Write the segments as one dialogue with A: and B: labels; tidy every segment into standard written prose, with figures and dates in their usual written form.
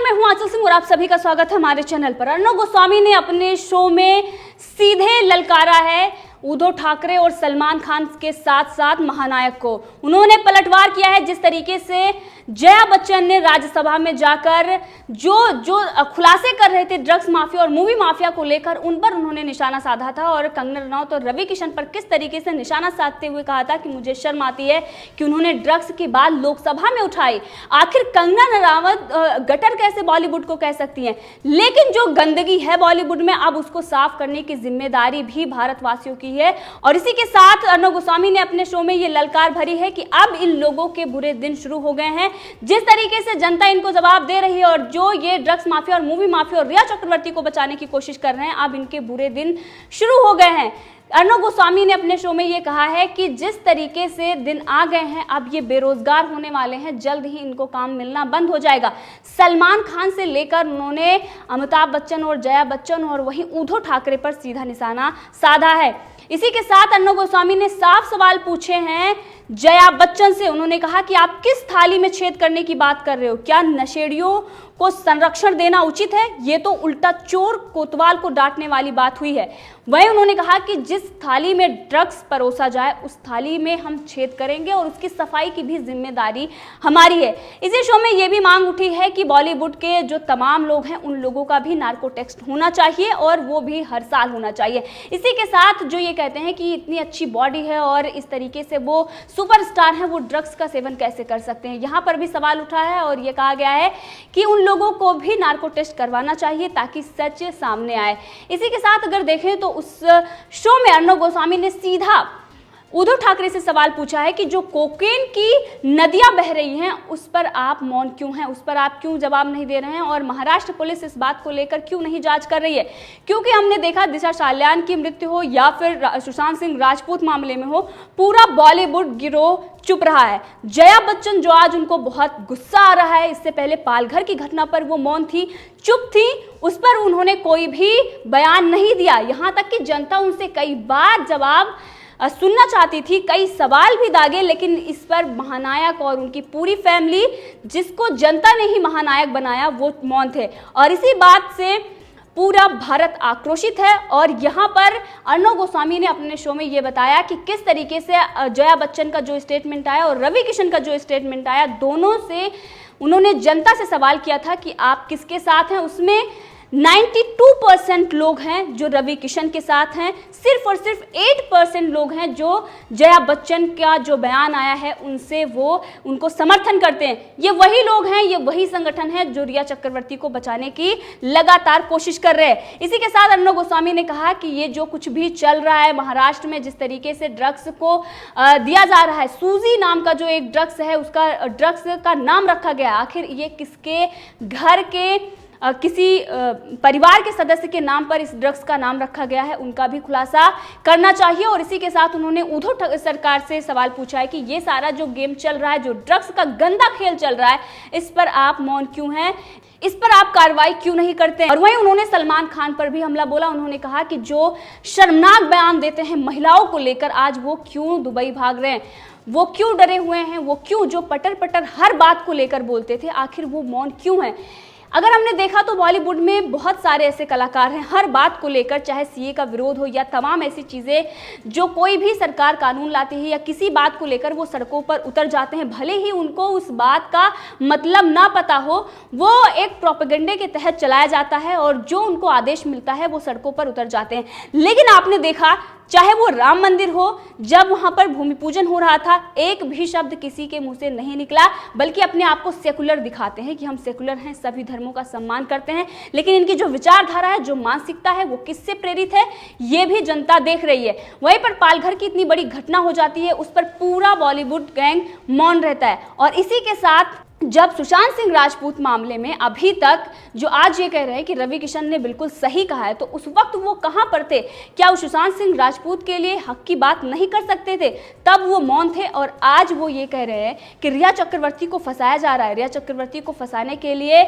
A: मैं हूं आंचल सिंह और आप सभी का स्वागत है हमारे चैनल पर। अर्णव गोस्वामी ने अपने शो में सीधे ललकारा है उद्धव ठाकरे और सलमान खान के साथ साथ महानायक को। उन्होंने पलटवार किया है। जिस तरीके से जया बच्चन ने राज्यसभा में जाकर जो खुलासे कर रहे थे ड्रग्स माफिया और मूवी माफिया को लेकर, उन पर उन्होंने निशाना साधा था और कंगना रनौत और रवि किशन पर किस तरीके से निशाना साधते हुए कहा था कि मुझे शर्म आती है कि उन्होंने ड्रग्स की बात लोकसभा में उठाई। आखिर कंगना रनौत गटर कैसे बॉलीवुड को कह सकती हैं, लेकिन जो गंदगी है बॉलीवुड में अब उसको साफ करने की जिम्मेदारी भी भारतवासियों की है। और इसी के साथ अर्णव गोस्वामी ने अपने शो में ये ललकार भरी है कि अब इन लोगों के बुरे दिन शुरू हो गए हैं। जिस तरीके से जनता इनको जवाब दे रही है और जो ये ड्रग्स माफिया और मूवी माफिया और रिया चक्रवर्ती को बचाने की कोशिश कर रहे हैं, अब इनके बुरे दिन शुरू हो गए हैं। अर्णव गोस्वामी ने अपने शो में ये कहा है कि जिस तरीके से दिन आ गए हैं अब ये बेरोजगार होने वाले हैं, जल्द ही इनको काम मिलना बंद हो जाएगा। सलमान खान से लेकर उन्होंने अमिताभ बच्चन और जया बच्चन और वहीं उद्धव ठाकरे पर सीधा निशाना साधा है। इसी के साथ अर्णव गोस्वामी ने साफ सवाल पूछे हैं जया बच्चन से। उन्होंने कहा कि आप किस थाली में छेद करने की बात कर रहे हो? क्या नशेड़ियों को संरक्षण देना उचित है? ये तो उल्टा चोर कोतवाल को डांटने वाली बात हुई है। वहीं उन्होंने कहा कि जिस थाली में ड्रग्स परोसा जाए उस थाली में हम छेद करेंगे और उसकी सफाई की भी जिम्मेदारी हमारी है। इसी शो में ये भी मांग उठी है कि बॉलीवुड के जो तमाम लोग हैं उन लोगों का भी नार्को टेस्ट होना चाहिए और वो भी हर साल होना चाहिए। इसी के साथ जो ये कहते हैं कि इतनी अच्छी बॉडी है और इस तरीके से वो सुपरस्टार हैं, वो ड्रग्स का सेवन कैसे कर सकते हैं, यहाँ पर भी सवाल उठा है और ये कहा गया है कि उन लोगों को भी नार्को टेस्ट करवाना चाहिए ताकि सच सामने आए। इसी के साथ अगर देखें तो उस शो में अर्णव गोस्वामी ने सीधा उद्धव ठाकरे से सवाल पूछा है कि जो कोकेन की नदियां बह रही हैं उस पर आप मौन क्यों हैं, उस पर आप क्यों जवाब नहीं दे रहे हैं और महाराष्ट्र पुलिस इस बात को लेकर क्यों नहीं जांच कर रही है? क्योंकि हमने देखा दिशा साल्यान की मृत्यु हो या फिर सुशांत सिंह राजपूत मामले में हो, पूरा बॉलीवुड गिरोह चुप रहा है। जया बच्चन जो आज उनको बहुत गुस्सा आ रहा है, इससे पहले पालघर की घटना पर वो मौन थी, चुप थी, उस पर उन्होंने कोई भी बयान नहीं दिया। यहाँ तक कि जनता उनसे कई बार जवाब सुनना चाहती थी, कई सवाल भी दागे, लेकिन इस पर महानायक और उनकी पूरी फैमिली, जिसको जनता ने ही महानायक बनाया, वो मौन थे। और इसी बात से पूरा भारत आक्रोशित है। और यहाँ पर अर्णव गोस्वामी ने अपने शो में ये बताया कि किस तरीके से जया बच्चन का जो स्टेटमेंट आया और रवि किशन का जो स्टेटमेंट आया, दोनों से उन्होंने जनता से सवाल किया था कि आप किसके साथ हैं। उसमें 92% लोग हैं जो रवि किशन के साथ हैं, सिर्फ और सिर्फ 8% लोग हैं जो जया बच्चन का जो बयान आया है उनसे वो उनको समर्थन करते हैं। ये वही लोग हैं, ये वही संगठन है जो रिया चक्रवर्ती को बचाने की लगातार कोशिश कर रहे हैं। इसी के साथ अर्णव गोस्वामी ने कहा कि ये जो कुछ भी चल रहा है महाराष्ट्र में, जिस तरीके से ड्रग्स को दिया जा रहा है, सूजी नाम का जो एक ड्रग्स है उसका ड्रग्स का नाम रखा गया, आखिर ये किसके घर के किसी परिवार के सदस्य के नाम पर इस ड्रग्स का नाम रखा गया है, उनका भी खुलासा करना चाहिए। और इसी के साथ उन्होंने उद्धव सरकार से सवाल पूछा है कि ये सारा जो गेम चल रहा है, जो ड्रग्स का गंदा खेल चल रहा है, इस पर आप मौन क्यों हैं, इस पर आप कार्रवाई क्यों नहीं करते हैं? और वहीं उन्होंने सलमान खान पर भी हमला बोला। उन्होंने कहा कि जो शर्मनाक बयान देते हैं महिलाओं को लेकर, आज वो क्यों दुबई भाग रहे हैं, वो क्यों डरे हुए हैं, वो क्यों जो पटर पटर हर बात को लेकर बोलते थे, आखिर वो मौन क्यों हैं? अगर हमने देखा तो बॉलीवुड में बहुत सारे ऐसे कलाकार हैं, हर बात को लेकर, चाहे सीए का विरोध हो या तमाम ऐसी चीज़ें, जो कोई भी सरकार कानून लाती है या किसी बात को लेकर वो सड़कों पर उतर जाते हैं, भले ही उनको उस बात का मतलब ना पता हो, वो एक प्रोपेगेंडे के तहत चलाया जाता है और जो उनको आदेश मिलता है वो सड़कों पर उतर जाते हैं। लेकिन आपने देखा चाहे वो राम मंदिर हो, जब वहां पर भूमि पूजन हो रहा था, एक भी शब्द किसी के मुंह से नहीं निकला, बल्कि अपने आप को सेकुलर दिखाते हैं कि हम सेकुलर हैं, सभी धर्मों का सम्मान करते हैं। लेकिन इनकी जो विचारधारा है, जो मानसिकता है, वो किससे प्रेरित है, ये भी जनता देख रही है। वहीं पर पालघर की इतनी बड़ी घटना हो जाती है, उस पर पूरा बॉलीवुड गैंग मौन रहता है। और इसी के साथ जब सुशांत सिंह राजपूत मामले में अभी तक जो आज ये कह रहे हैं कि रवि किशन ने बिल्कुल सही कहा है, तो उस वक्त वो कहां पर थे? क्या वो सुशांत सिंह राजपूत के लिए हक की बात नहीं कर सकते थे? तब वो मौन थे। और आज वो ये कह रहे हैं कि रिया चक्रवर्ती को फंसाया जा रहा है, रिया चक्रवर्ती को फंसाने के लिए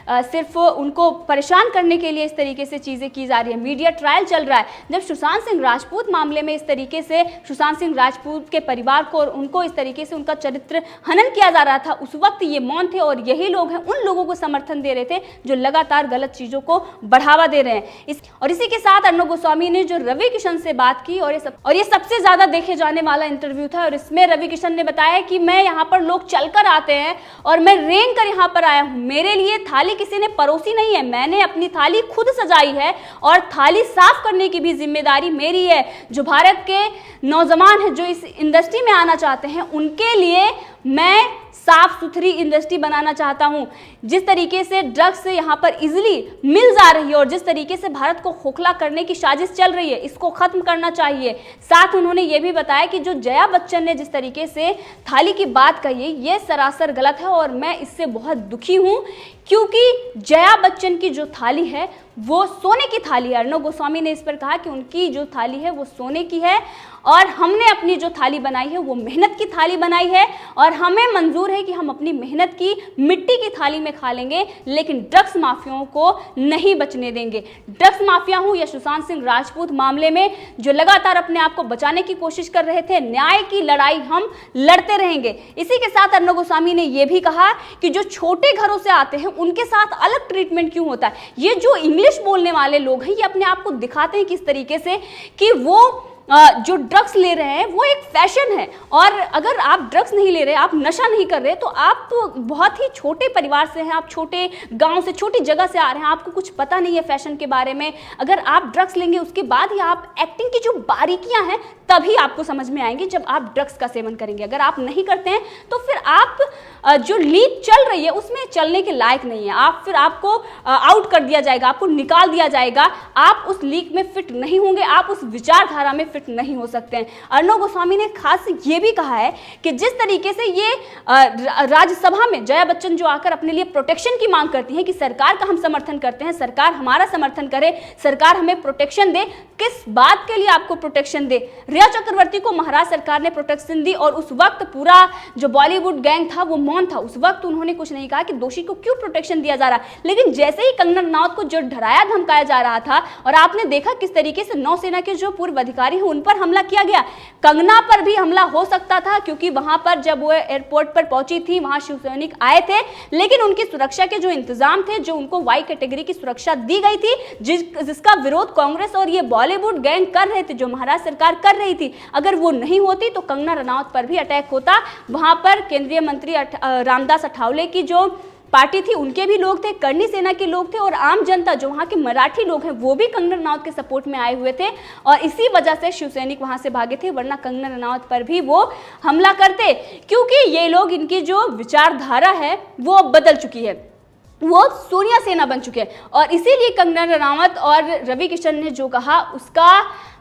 A: सिर्फ उनको परेशान करने के लिए इस तरीके से चीज़ें की जा रही है। मीडिया ट्रायल चल रहा है। जब सुशांत सिंह राजपूत मामले में इस तरीके से सुशांत सिंह राजपूत के परिवार को और उनको इस तरीके से उनका चरित्र हनन किया जा रहा था, उस वक्त ये मौन थे और यही लोग हैं उन लोगों को समर्थन दे रहे थे जो लगातार गलत चीज़ों को बढ़ावा दे रहे हैं। इसी के साथ अर्णब गोस्वामी ने जो रवि किशन से बात की और ये सबसे ज़्यादा देखे जाने वाला इंटरव्यू था और इसमें रवि किशन ने बताया कि मैं यहाँ पर लोग चलकर आते हैं और मैं रेंग कर यहाँ पर आया हूँ, मेरे लिए थाली किसी ने परोसी नहीं है, मैंने अपनी थाली खुद सजाई है और थाली साफ करने की भी जिम्मेदारी मेरी है। जो भारत के नौजवान हैं जो इस इंडस्ट्री में आना चाहते हैं उनके लिए मैं साफ सुथरी इंडस्ट्री बनाना चाहता हूं। जिस तरीके से ड्रग्स यहाँ पर इजीली मिल जा रही है और जिस तरीके से भारत को खोखला करने की साजिश चल रही है, इसको खत्म करना चाहिए। साथ उन्होंने ये भी बताया कि जो जया बच्चन ने जिस तरीके से थाली की बात कही है ये सरासर गलत है और मैं इससे बहुत दुखी हूँ, क्योंकि जया बच्चन की जो थाली है वो सोने की थाली है। अर्णब गोस्वामी ने इस पर कहा कि उनकी जो थाली है वो सोने की है और हमने अपनी जो थाली बनाई है वो मेहनत की थाली बनाई है और हमें मंजूर है कि हम अपनी मेहनत की मिट्टी की थाली में खा लेंगे, लेकिन ड्रग्स माफियाओं को नहीं बचने देंगे। ड्रग्स माफिया हूं या सुशांत सिंह राजपूत मामले में जो लगातार अपने आप को बचाने की कोशिश कर रहे थे, न्याय की लड़ाई हम लड़ते रहेंगे। इसी के साथ अर्णब गोस्वामी ने यह भी कहा कि जो छोटे घरों से आते हैं उनके साथ अलग ट्रीटमेंट क्यों होता है। ये जो इंग्लिश बोलने वाले लोग हैं ये अपने आप को दिखाते हैं किस तरीके से कि वो जो ड्रग्स ले रहे हैं वो एक फैशन है और अगर आप ड्रग्स नहीं ले रहे, आप नशा नहीं कर रहे तो आप तो बहुत ही छोटे परिवार से हैं, आप छोटे गांव से, छोटी जगह से आ रहे हैं, आपको कुछ पता नहीं है फैशन के बारे में। अगर आप ड्रग्स लेंगे उसके बाद ही आप एक्टिंग की जो बारीकियां हैं तभी आपको समझ में आएंगी जब आप ड्रग्स का सेवन करेंगे। अगर आप नहीं करते हैं तो फिर आप जो लीग चल रही है उसमें चलने के लायक नहीं है, आप फिर आपको आउट कर दिया जाएगा, आपको निकाल दिया जाएगा, आप उस लीग में फिट नहीं होंगे, आप उस विचारधारा में फिट नहीं हो सकते हैं। अर्णब गोस्वामी ने खास ये भी कहा है कि जिस तरीके से ये राज्यसभा में जया बच्चन जो आकर अपने लिए प्रोटेक्शन की मांग करती हैं कि सरकार का हम समर्थन करते हैं, सरकार हमारा समर्थन करे, सरकार हमें प्रोटेक्शन दे, किस बात के लिए आपको प्रोटेक्शन दे। रिया चक्रवर्ती को महाराष्ट्र सरकार ने प्रोटेक्शन दी और उस वक्त पूरा जो बॉलीवुड गैंग था वो मौन था, उस वक्त उन्होंने कुछ नहीं कहा कि दोषी को क्यों प्रोटेक्शन दिया जा रहा। लेकिन जैसे ही कंगना रनौत को जो डराया धमकाया जा रहा था और आपने देखा किस तरीके से नौसेना के जो पूर्व अधिकारी हैं उन पर हमला किया गया, कंगना पर भी हमला हो सकता था क्योंकि वहां पर जब वो एयरपोर्ट पर पहुंची थी वहां शिव सैनिक आए थे, लेकिन उनकी सुरक्षा के जो इंतजाम थे, जो उनको वाई कैटेगरी की सुरक्षा दी गई थी, जिसका विरोध कांग्रेस और ये बॉलीवुड गैंग कर रहे थे, जो महाराष्ट्र सरकार कर रही थी, अगर वो नहीं होती तो कंगना रनौत पर भी अटैक होता। वहां पर केंद्रीय मंत्री रामदास अठावले की जो पार्टी थी उनके भी लोग थे, करनी सेना के लोग थे और आम जनता जो वहाँ के मराठी लोग हैं वो भी कंगना रनौत के सपोर्ट में आए हुए थे और इसी वजह से शिवसैनिक वहाँ से भागे थे, वरना कंगना रनौत पर भी वो हमला करते, क्योंकि ये लोग, इनकी जो विचारधारा है वो अब बदल चुकी है, वो सोनिया सेना बन चुके हैं और इसीलिए कंगना रनौत और रवि किशन ने जो कहा उसका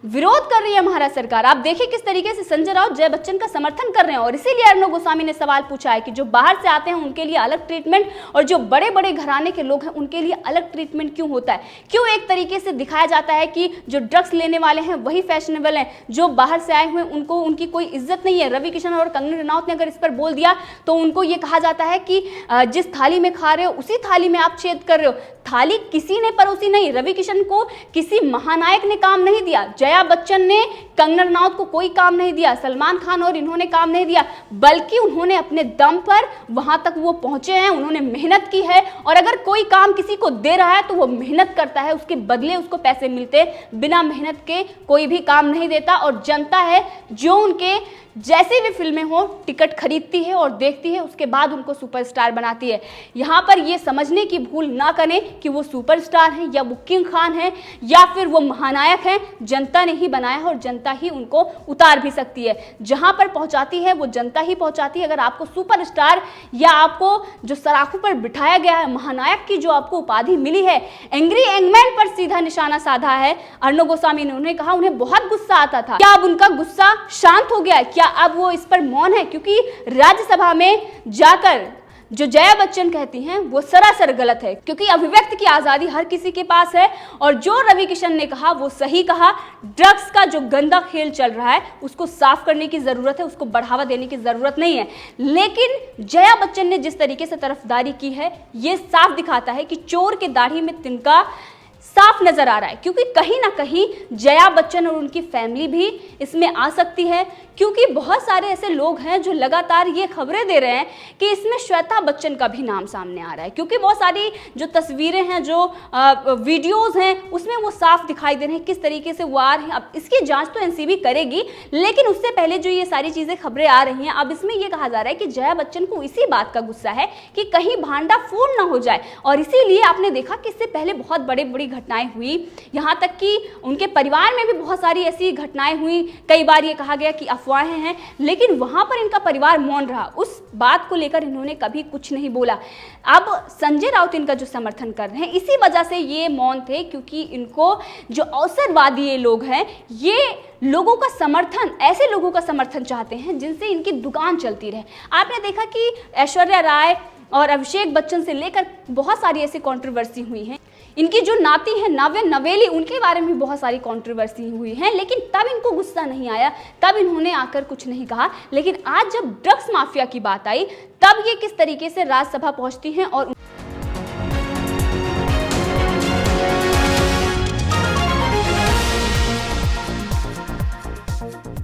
A: विरोध कर रही है महाराष्ट्र सरकार। आप देखिए किस तरीके से संजय राउत जया बच्चन का समर्थन कर रहे हैं और इसीलिए अर्णब गोस्वामी ने सवाल पूछा है कि जो बाहर से आते हैं उनके लिए अलग ट्रीटमेंट और जो बड़े बड़े घराने के लोग हैं उनके लिए अलग ट्रीटमेंट क्यों होता है, क्यों एक तरीके से दिखाया जाता है कि जो ड्रग्स लेने वाले हैं वही फैशनेबल हैं, जो बाहर से आए हुए हैं उनको उनकी कोई इज्जत नहीं है। रवि किशन और कंगना रनौत ने अगर इस पर बोल दिया तो उनको ये कहा जाता है कि जिस थाली में खा रहे हो उसी थाली में आप छेद कर रहे हो। थाली किसी ने परोसी नहीं, रवि किशन को किसी महानायक ने काम नहीं दिया, जया बच्चन ने कंगना रनौत को कोई काम नहीं दिया, सलमान खान और इन्होंने काम नहीं दिया, बल्कि उन्होंने अपने दम पर वहां तक वो पहुंचे हैं, उन्होंने मेहनत की है और अगर कोई काम किसी को दे रहा है तो वो मेहनत करता है, उसके बदले उसको पैसे मिलते, बिना मेहनत के कोई भी काम नहीं देता और जनता है जो उनके जैसे भी फिल्में हो टिकट खरीदती है और देखती है, उसके बाद उनको सुपरस्टार बनाती है। यहाँ पर ये समझने की भूल ना करें कि वो सुपरस्टार हैं या वो किंग खान हैं या फिर वो महानायक हैं, जनता ने ही बनाया है और जनता ही उनको उतार भी सकती है। जहाँ पर पहुँचाती है वो जनता ही पहुँचाती है। अगर आपको सुपरस्टार या आपको जो सराखों पर बिठाया गया है, महानायक की जो आपको उपाधि मिली है, एंग्री एंगमैन पर सीधा निशाना साधा है अर्णब गोस्वामी ने। उन्होंने कहा उन्हें बहुत गुस्सा आता था, क्या अब उनका गुस्सा शांत हो गया है? क्या अब वो इस पर मौन है? क्योंकि राज्यसभा में जाकर जो जया बच्चन कहती हैं वो सरासर गलत है, क्योंकि अभिव्यक्ति की आजादी हर किसी के पास है। और जो रवि किशन ने कहा वो सही कहा। ड्रग्स का जो गंदा खेल चल रहा है उसको साफ करने की जरूरत है, उसको बढ़ावा देने की जरूरत नहीं है। लेकिन जया बच्चन ने जिस तरीके से तरफदारी की है ये साफ दिखाता है कि चोर के दाढ़ी में तिनका साफ नजर आ रहा है, क्योंकि कहीं ना कहीं जया बच्चन और उनकी फैमिली भी इसमें आ सकती है, क्योंकि बहुत सारे ऐसे लोग हैं जो लगातार ये खबरें दे रहे हैं कि इसमें श्वेता बच्चन का भी नाम सामने आ रहा है, क्योंकि बहुत सारी जो तस्वीरें हैं, जो वीडियोस हैं, उसमें वो साफ दिखाई दे रहे हैं किस तरीके से वो आ रहे हैं। अब इसकी जांच तो एनसीबी करेगी, लेकिन उससे पहले जो ये सारी चीजें खबरें आ रही हैं, अब इसमें यह कहा जा रहा है कि जया बच्चन को इसी बात का गुस्सा है कि कहीं भांडा फोड़ ना हो जाए, और इसीलिए आपने देखा कि इससे पहले बहुत बड़ी घटनाएं हुई, यहां तक कि उनके परिवार में भी बहुत सारी ऐसी घटनाएं हुई। कई बार ये कहा गया कि अफवाहें हैं, लेकिन वहां पर इनका परिवार मौन रहा, उस बात को लेकर इन्होंने कभी कुछ नहीं बोला। अब संजय राउत इनका जो समर्थन कर रहे हैं, इसी वजह से ये मौन थे, क्योंकि इनको जो अवसरवादी ये लोग हैं, ये लोगों का समर्थन, ऐसे लोगों का समर्थन चाहते हैं जिनसे इनकी दुकान चलती रहे। आपने देखा कि ऐश्वर्या राय और अभिषेक बच्चन से लेकर बहुत सारी ऐसी कंट्रोवर्सी हुई है। इनकी जो नाती है नव्या नवेली, उनके बारे में बहुत सारी कंट्रोवर्सी हुई है, लेकिन तब इनको गुस्सा नहीं आया, तब इन्होंने आकर कुछ नहीं कहा। लेकिन आज जब ड्रग्स माफिया की बात आई, तब ये किस तरीके से राज्यसभा पहुंचती हैं और